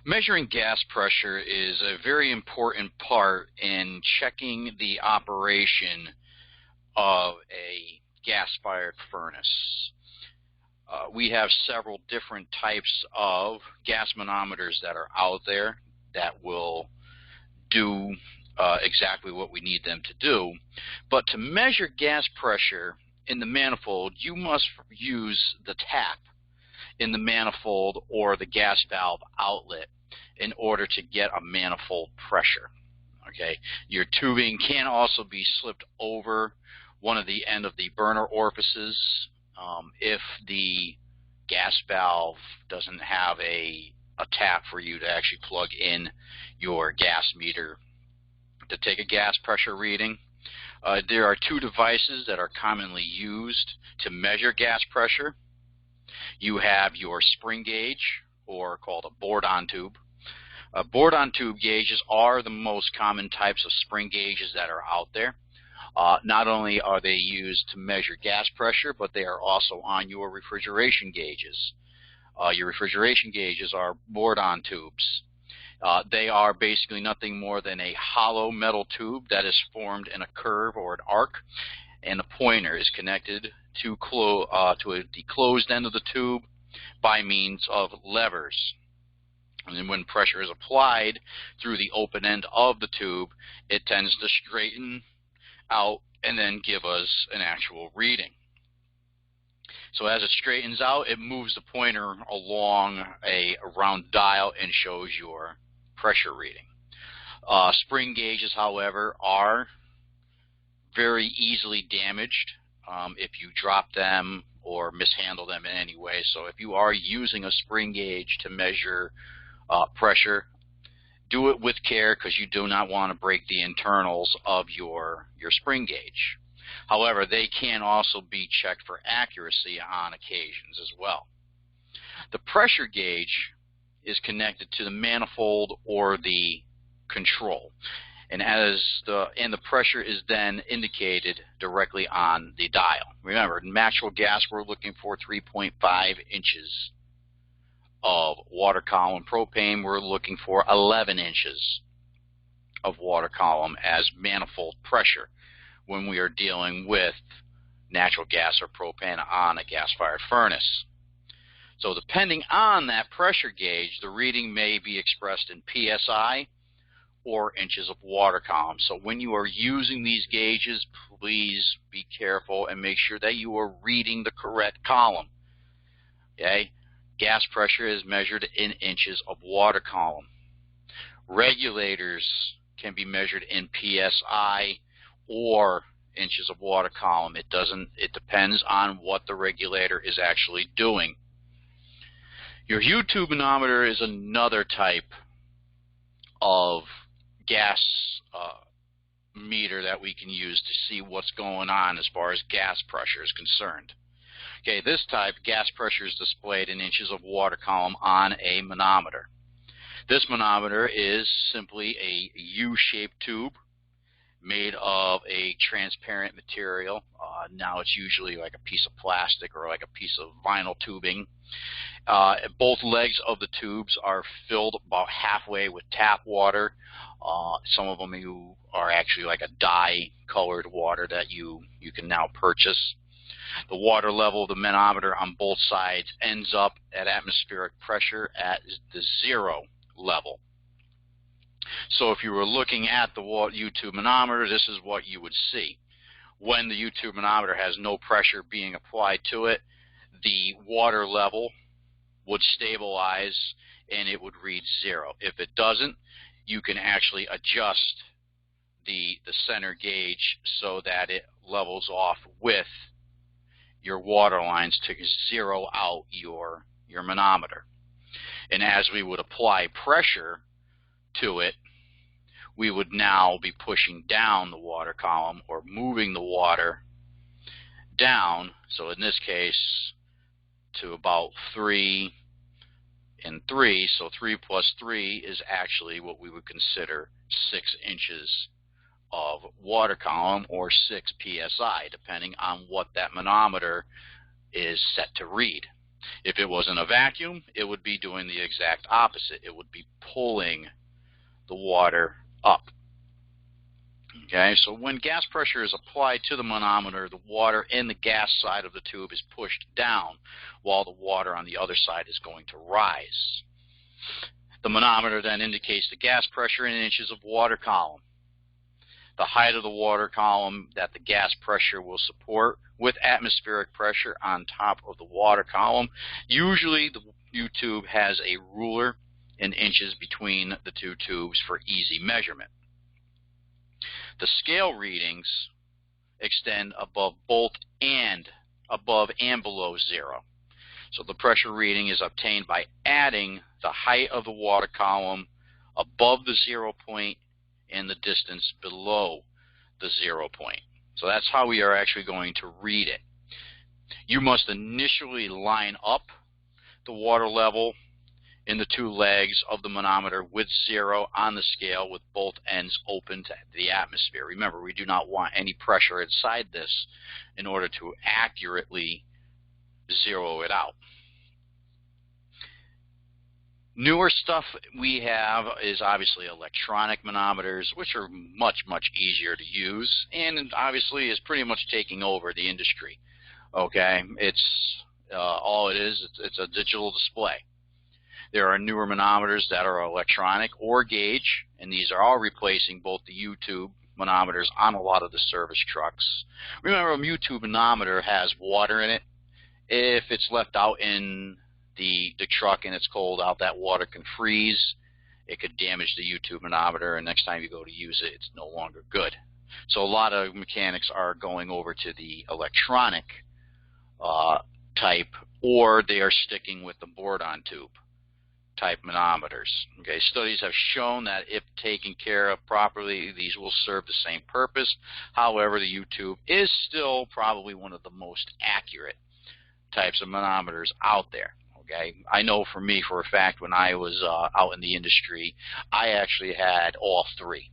Measuring gas pressure is a very important part in checking the operation of a gas-fired furnace. We have several different types of gas manometers that are out there that will do exactly what we need them to do. But to measure gas pressure in the manifold, you must use the tap in the manifold or the gas valve outlet in order to get a manifold pressure. Okay, your tubing can also be slipped over one of the end of the burner orifices if the gas valve doesn't have a tap for you to actually plug in your gas meter to take a gas pressure reading. There are two devices that are commonly used to measure gas pressure. You have your spring gauge, or called a board-on tube. Board-on tube gauges are the most common types of spring gauges that are out there. Not only are they used to measure gas pressure, but they are also on your refrigeration gauges. Your refrigeration gauges are board-on tubes. They are basically nothing more than a hollow metal tube that is formed in a curve or an arc, and the pointer is connected to the closed end of the tube by means of levers. And then when pressure is applied through the open end of the tube, it tends to straighten out and then give us an actual reading. So as it straightens out, it moves the pointer along a round dial and shows your pressure reading. Spring gauges, however, are very easily damaged if you drop them or mishandle them in any way. So if you are using a spring gauge to measure pressure, do it with care, because you do not want to break the internals of your spring gauge. However, they can also be checked for accuracy on occasions as well. The pressure gauge is connected to the manifold or the control, and the pressure is then indicated directly on the dial. Remember, in natural gas, we're looking for 3.5 inches of water column. Propane, we're looking for 11 inches of water column as manifold pressure when we are dealing with natural gas or propane on a gas-fired furnace. So depending on that pressure gauge, the reading may be expressed in PSI or inches of water column. So when you are using these gauges, please be careful and make sure that you are reading the correct column. Okay? Gas pressure is measured in inches of water column. Regulators can be measured in PSI or inches of water column. It depends on what the regulator is actually doing. Your Utube manometer is another type of gas meter that we can use to see what's going on as far as gas pressure is concerned. Okay, this type, gas pressure is displayed in inches of water column on a manometer. This manometer is simply a U-shaped tube made of a transparent material. Now it's usually like a piece of plastic or like a piece of vinyl tubing. Both legs of the tubes are filled about halfway with tap water. Some of them are actually like a dye-colored water that you can now purchase. The water level of the manometer on both sides ends up at atmospheric pressure at the 0 level. So if you were looking at the Utube manometer, this is what you would see. When the Utube manometer has no pressure being applied to it, the water level would stabilize and it would read 0. If it doesn't, you can actually adjust the center gauge so that it levels off with your water lines to zero out your manometer. And as we would apply pressure to it, we would now be pushing down the water column or moving the water down. So in this case, to about 3 and 3. So 3 plus 3 is actually what we would consider 6 inches of water column or 6 psi, depending on what that manometer is set to read. If it was in a vacuum, it would be doing the exact opposite. It would be pulling the water up. Okay, so when gas pressure is applied to the manometer, the water in the gas side of the tube is pushed down, while the water on the other side is going to rise. The manometer then indicates the gas pressure in inches of water column. The height of the water column that the gas pressure will support with atmospheric pressure on top of the water column. Usually the U-tube has a ruler in inches between the two tubes for easy measurement. The scale readings extend above and below zero. So the pressure reading is obtained by adding the height of the water column above the 0 point and the distance below the 0 point. So that's how we are actually going to read it. You must initially line up the water level in the two legs of the manometer with 0 on the scale, with both ends open to the atmosphere. Remember, we do not want any pressure inside this in order to accurately zero it out. Newer stuff we have is obviously electronic manometers, which are much, much easier to use, and obviously is pretty much taking over the industry. Okay, it's all it is. It's a digital display. There are newer manometers that are electronic or gauge, and these are all replacing both the U-tube manometers on a lot of the service trucks. Remember, a U-tube manometer has water in it. If it's left out in the truck and it's cold out, that water can freeze. It could damage the U-tube manometer, and next time you go to use it, it's no longer good. So a lot of mechanics are going over to the electronic type, or they are sticking with the board-on tube type manometers. Okay, studies have shown that if taken care of properly, these will serve the same purpose. However, the U-tube is still probably one of the most accurate types of manometers out there. Okay, I know for me, for a fact, when I was out in the industry, I actually had all three.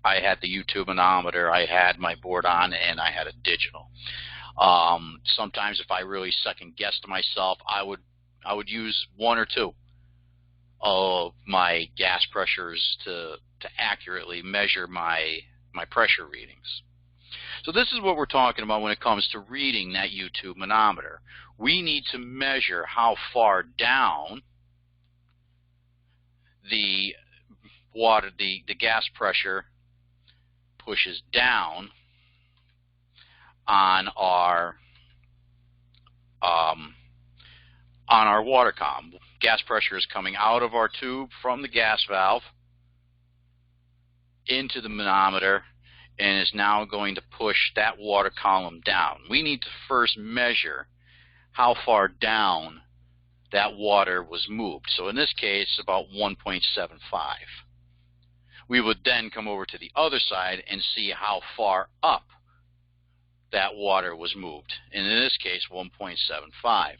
I had the U-tube manometer, I had my board-on, and I had a digital. Sometimes, if I really second-guessed myself, I would use one or two of my gas pressures to accurately measure my pressure readings. So this is what we're talking about when it comes to reading that U-tube manometer. We need to measure how far down the gas pressure pushes down on our water column. Gas pressure is coming out of our tube from the gas valve into the manometer and is now going to push that water column down. We need to first measure how far down that water was moved. So in this case, about 1.75. We would then come over to the other side and see how far up that water was moved. And in this case, 1.75.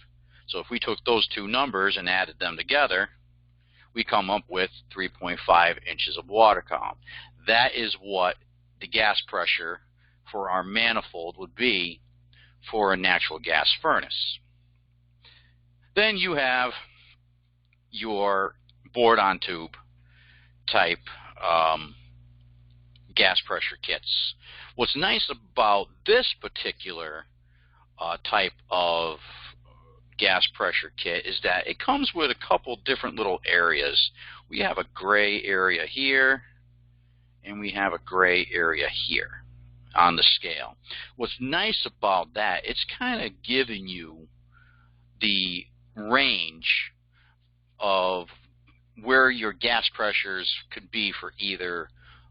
So if we took those two numbers and added them together, we come up with 3.5 inches of water column. That is what the gas pressure for our manifold would be for a natural gas furnace. Then you have your board-on tube type gas pressure kits. What's nice about this particular type of gas pressure kit is that it comes with a couple different little areas. We have a gray area here, and we have a gray area here on the scale. What's nice about that, it's kind of giving you the range of where your gas pressures could be for either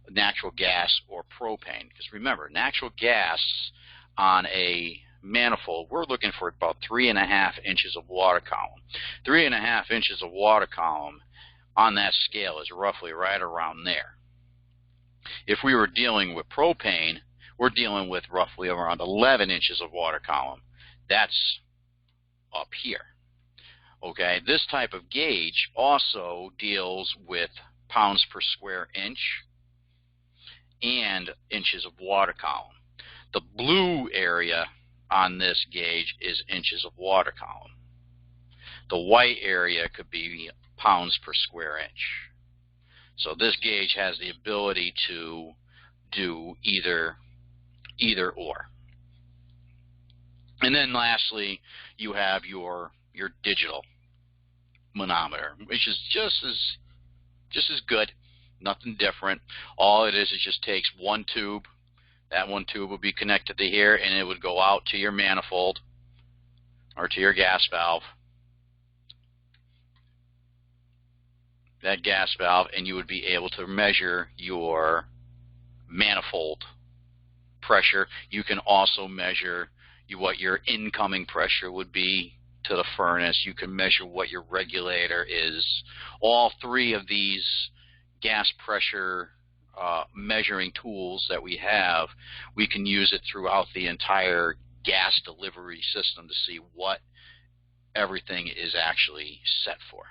natural gas or propane. Because remember, natural gas on a manifold, we're looking for about 3.5 inches of water column. 3.5 inches of water column on that scale is roughly right around there. If we were dealing with propane, we're dealing with roughly around 11 inches of water column. That's up here. Okay, this type of gauge also deals with pounds per square inch and inches of water column. The blue area on this gauge is inches of water column. The white area could be pounds per square inch. So this gauge has the ability to do either or. And then lastly, you have your digital manometer, which is just as good, nothing different. All it is just takes one tube. That one tube would be connected to here, and it would go out to your manifold or to your gas valve. That gas valve, and you would be able to measure your manifold pressure. You can also measure what your incoming pressure would be to the furnace. You can measure what your regulator is. All three of these gas pressure measuring tools that we have, we can use it throughout the entire gas delivery system to see what everything is actually set for.